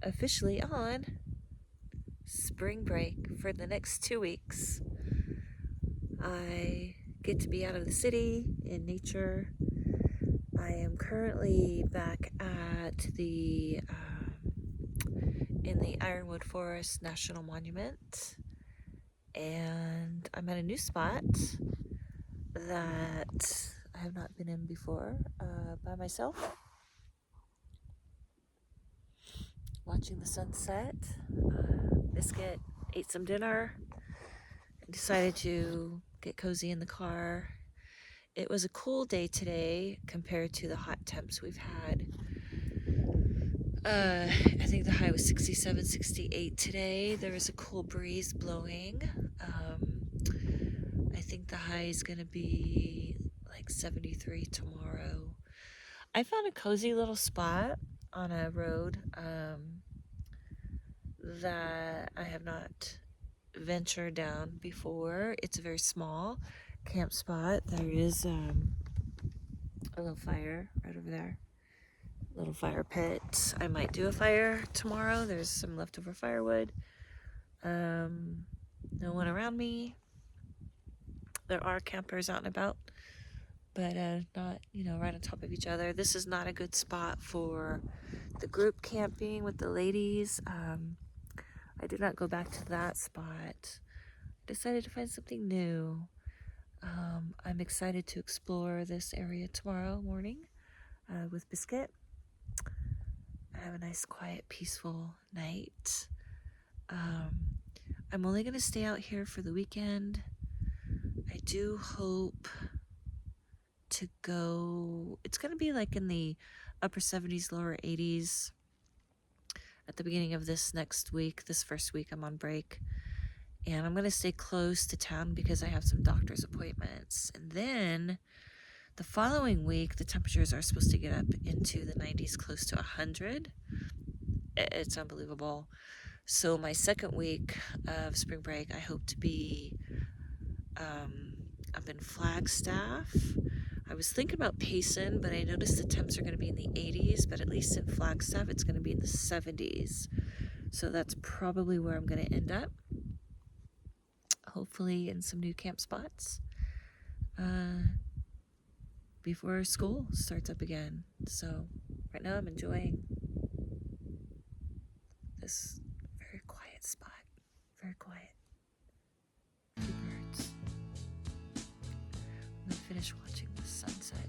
officially on spring break for the next 2 weeks. I get to be out of the city in nature. I am currently back at the in the Ironwood Forest National Monument, and I'm at a new spot that I have not been in before, by myself, watching the sunset. Biscuit ate some dinner and decided to get cozy in the car. It was a cool day today compared to the hot temps we've had. I think the high was 67, 68 today. There was a cool breeze blowing. I think the high is going to be like 73 tomorrow. I found a cozy little spot on a road that I have not ventured down before. It's a very small camp spot. There is a little fire right over there. Little fire pit. I might do a fire tomorrow. There's some leftover firewood. No one around me. There are campers out and about, but not, right on top of each other. This is not a good spot for the group camping with the ladies. I did not go back to that spot. I decided to find something new. I'm excited to explore this area tomorrow morning with Biscuit. Have a nice, quiet, peaceful night. I'm only going to stay out here for the weekend. I do hope to go. It's going to be like in the upper 70s, lower 80s at the beginning of this next week. This first week I'm on break. And I'm going to stay close to town because I have some doctor's appointments. And then the following week, the temperatures are supposed to get up into the 90s, close to 100. It's unbelievable. So my second week of spring break, I hope to be up in Flagstaff. I was thinking about Payson, but I noticed the temps are going to be in the 80s, but at least in Flagstaff, it's going to be in the 70s. So that's probably where I'm going to end up. Hopefully in some new camp spots before school starts up again. So right now I'm enjoying this very quiet spot. Very quiet. A few birds. I'm gonna finish watching the sunset.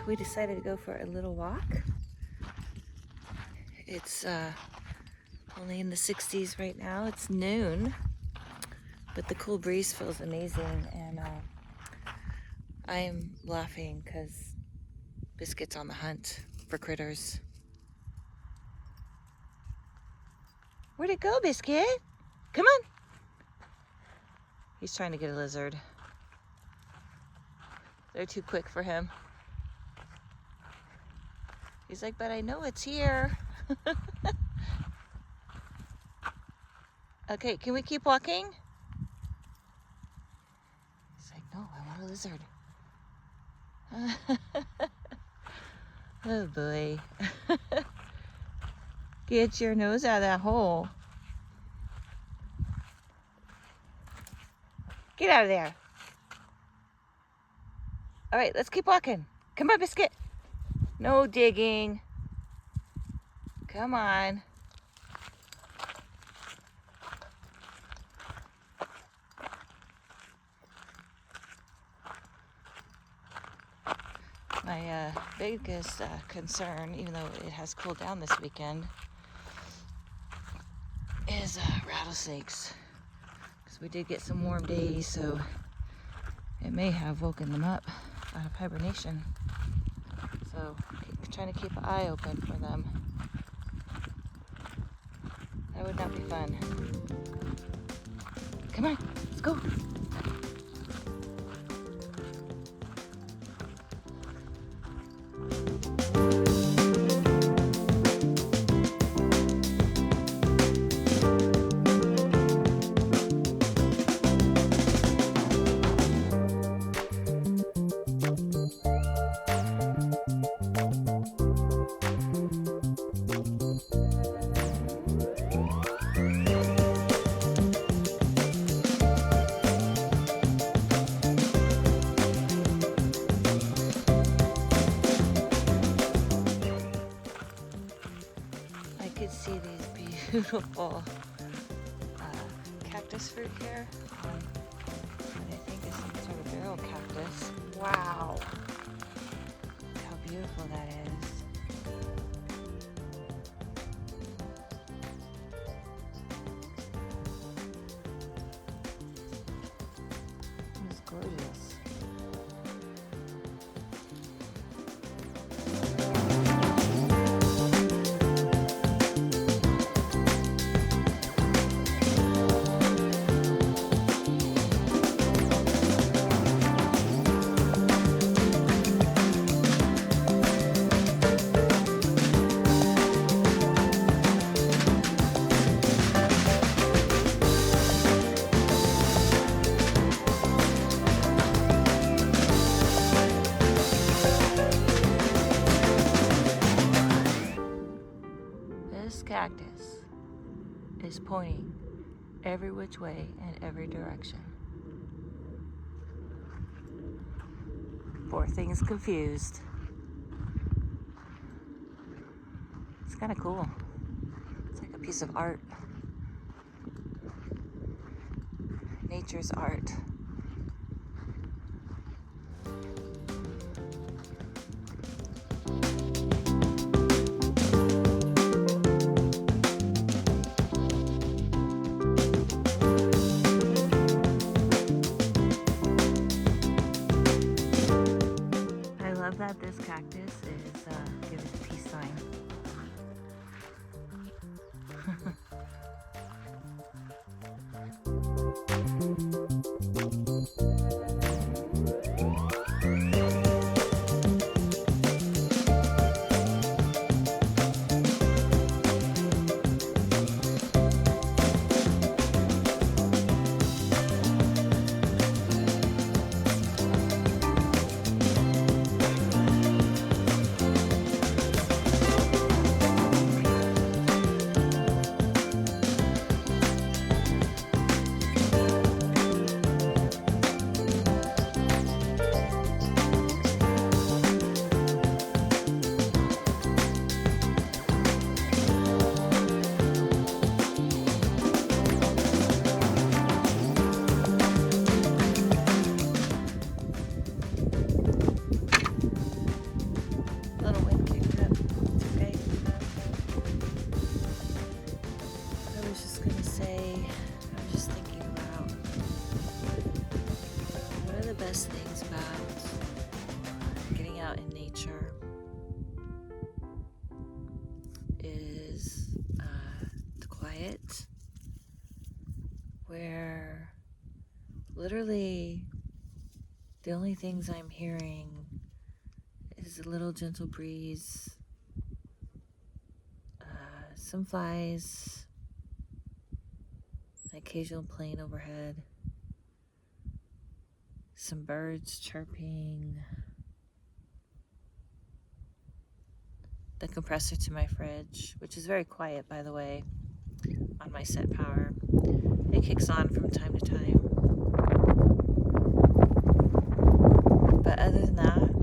We decided to go for a little walk. It's only in the 60s right now. It's noon, but the cool breeze feels amazing, and I'm laughing because Biscuit's on the hunt for critters. Where'd it go, Biscuit? Come on. He's trying to get a lizard. They're too quick for him. He's like, but I know it's here. Okay, can we keep walking? He's like, no, I want a lizard. Oh boy. Get your nose out of that hole. Get out of there. All right, let's keep walking. Come on, Biscuit. No digging. Come on. My biggest concern, even though it has cooled down this weekend, is rattlesnakes. Because we did get some warm days, so it may have woken them up out of hibernation. So trying to keep an eye open for them. That would not be fun. Come on, let's go. See these beautiful cactus fruit here. And I think it's some sort of barrel cactus. Wow! Look how beautiful that is. It's gorgeous. This cactus is pointing every which way and every direction. Poor thing's confused. It's kind of cool. It's like a piece of art. Nature's art. That this cactus is giving a peace sign. best things about getting out in nature is the quiet, where literally The only things I'm hearing is a little gentle breeze, some flies, an occasional plane overhead, some birds chirping, the compressor to my fridge, which is very quiet, by the way, on my set power. It kicks on from time to time. But other than that,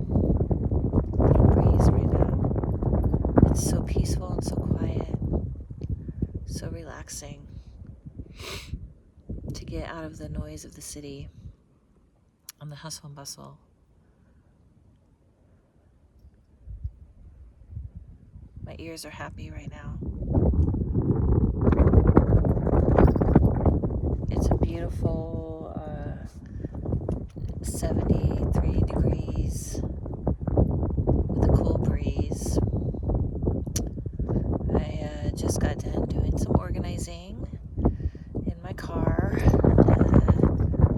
little breeze right now. It's so peaceful and so quiet, so relaxing to get out of the noise of the city and the hustle and bustle. My ears are happy right now. It's a beautiful 73 degrees with a cool breeze. I just got done doing some organizing in my car.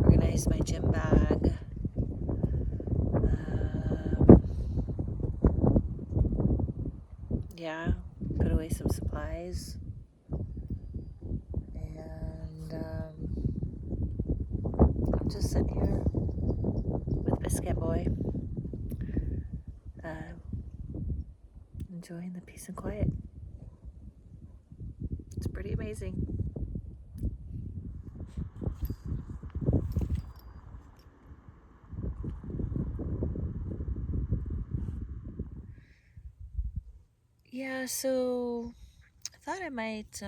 Organized my gym bag. Yeah, put away some supplies. And I'm just sitting here with Biscuit Boy, enjoying the peace and quiet. It's pretty amazing. Yeah, so I thought I might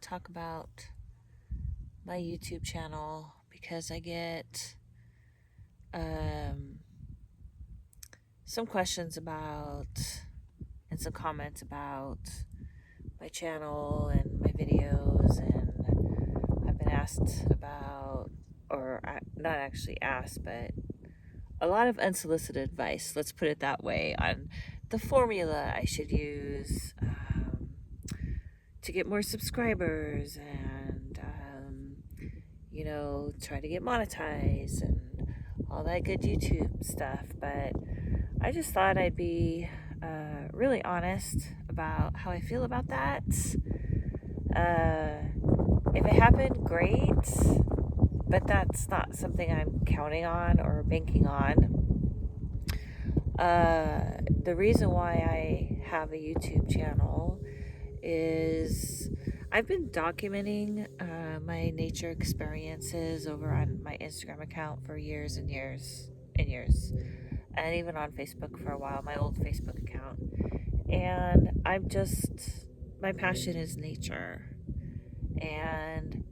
talk about my YouTube channel because I get some questions about and some comments about my channel and my videos, and I've been asked about, or not actually asked, but a lot of unsolicited advice, let's put it that way, on the formula I should use to get more subscribers and, try to get monetized and all that good YouTube stuff. But I just thought I'd be really honest about how I feel about that. If it happened, great, but that's not something I'm counting on or banking on. The reason why I have a YouTube channel is I've been documenting my nature experiences over on my Instagram account for years and years and years, and even on Facebook for a while, my old Facebook account. And my passion is nature. And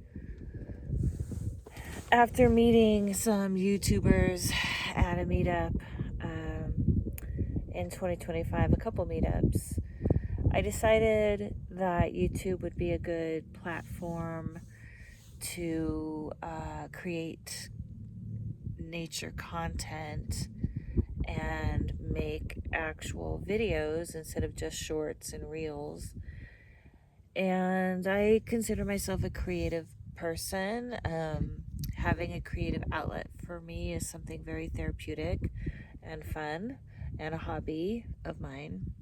after meeting some YouTubers at a meetup in 2025, a couple meetups, I decided that YouTube would be a good platform to create nature content and make actual videos instead of just shorts and reels. And I consider myself a creative person. Having a creative outlet for me is something very therapeutic and fun, and a hobby of mine.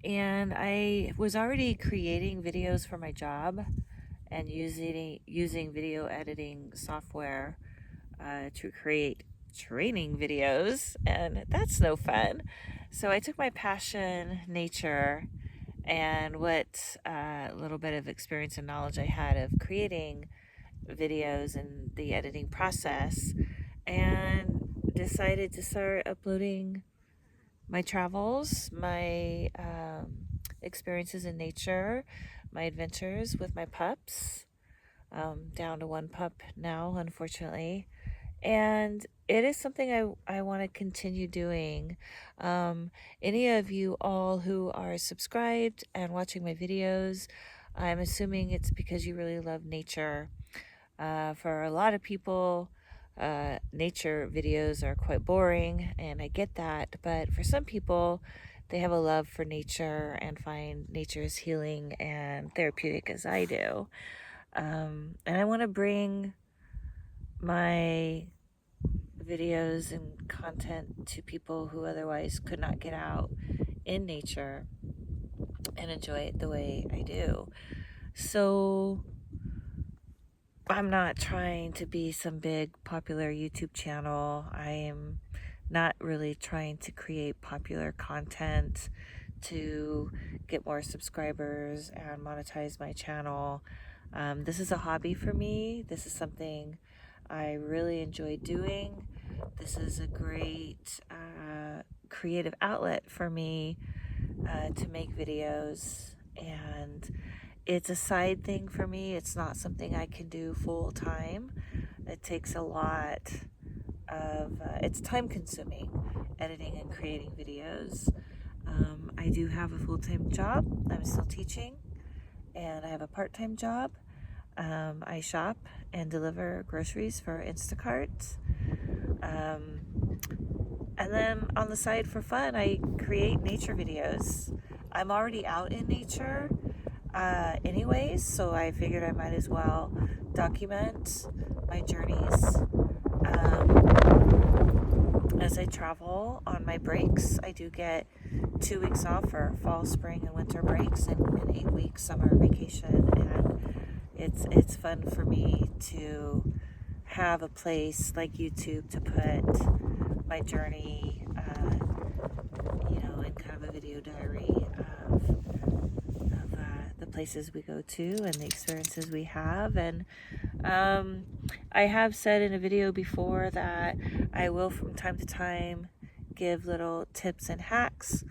And I was already creating videos for my job and using video editing software to create training videos, and that's no fun. So I took my passion, nature, and what little bit of experience and knowledge I had of creating videos and the editing process, and decided to start uploading my travels, my experiences in nature, my adventures with my pups, down to one pup now, unfortunately. And it is something I want to continue doing. Any of you all who are subscribed and watching my videos, I'm assuming it's because you really love nature. For a lot of people, nature videos are quite boring, and I get that. But for some people, they have a love for nature and find nature as healing and therapeutic as I do. And I want to bring my videos and content to people who otherwise could not get out in nature and enjoy it the way I do. So I'm not trying to be some big popular YouTube channel. I am not really trying to create popular content to get more subscribers and monetize my channel. This is a hobby for me. This is something I really enjoy doing. This is a great creative outlet for me to make videos, and it's a side thing for me. It's not something I can do full time. It takes a lot of, it's time consuming, editing and creating videos. I do have a full-time job. I'm still teaching, and I have a part-time job. I shop and deliver groceries for Instacart. And then on the side for fun, I create nature videos. I'm already out in nature anyways, so I figured I might as well document my journeys as I travel on my breaks. I do get 2 weeks off for fall, spring, and winter breaks, and an 8-week summer vacation, and it's fun for me to have a place like YouTube to put my journey, in kind of a video diary of the places we go to and the experiences we have. And I have said in a video before that I will from time to time give little tips and hacks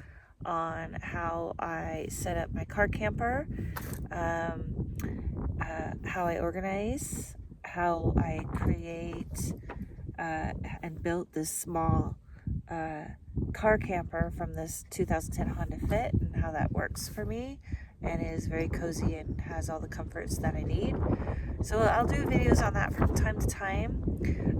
on how I set up my car camper, how I organize, how I create and built this small car camper from this 2010 Honda Fit, and how that works for me and is very cozy and has all the comforts that I need. So I'll do videos on that from time to time.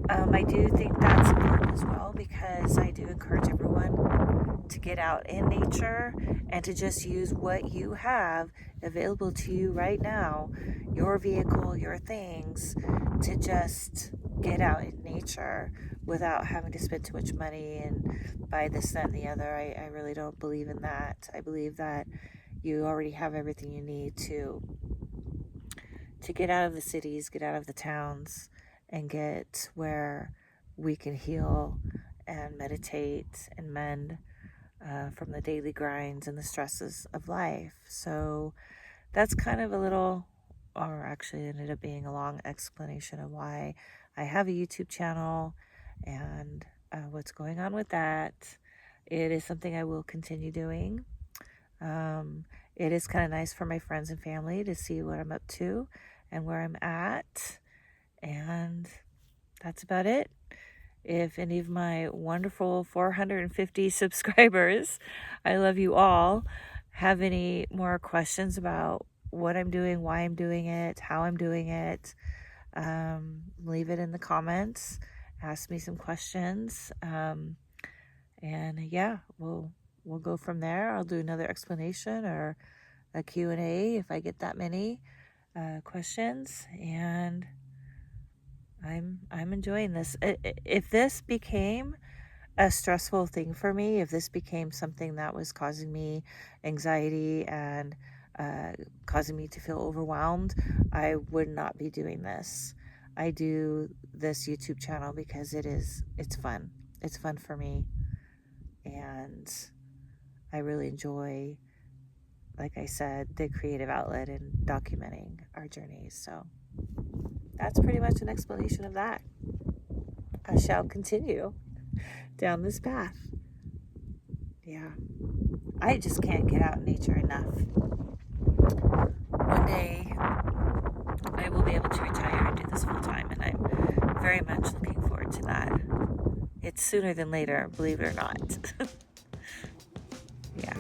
I do think that's important as well, because I do encourage everyone to get out in nature and to just use what you have available to you right now, your vehicle, your things, to just get out in nature without having to spend too much money and buy this, that, and the other. I really don't believe in that. I believe that you already have everything you need to get out of the cities, get out of the towns, and get where we can heal and meditate and mend from the daily grinds and the stresses of life. So that's kind of a little, or actually ended up being a long explanation of why I have a YouTube channel and what's going on with that. It is something I will continue doing. It is kind of nice for my friends and family to see what I'm up to and where I'm at. And that's about it. If any of my wonderful 450 subscribers, I love you all, have any more questions about what I'm doing, why I'm doing it, how I'm doing it, leave it in the comments. Ask me some questions. And yeah, we'll go from there. I'll do another explanation or a Q&A if I get that many questions. And I'm enjoying this. If this became a stressful thing for me, if this became something that was causing me anxiety and causing me to feel overwhelmed, I would not be doing this. I do this YouTube channel because it's fun. It's fun for me. And I really enjoy, like I said, the creative outlet and documenting our journeys. So that's pretty much an explanation of that. I shall continue down this path. Yeah. I just can't get out in nature enough. One day I will be able to retire and do this full time, and I'm very much looking forward to that. It's sooner than later, believe it or not. Yeah.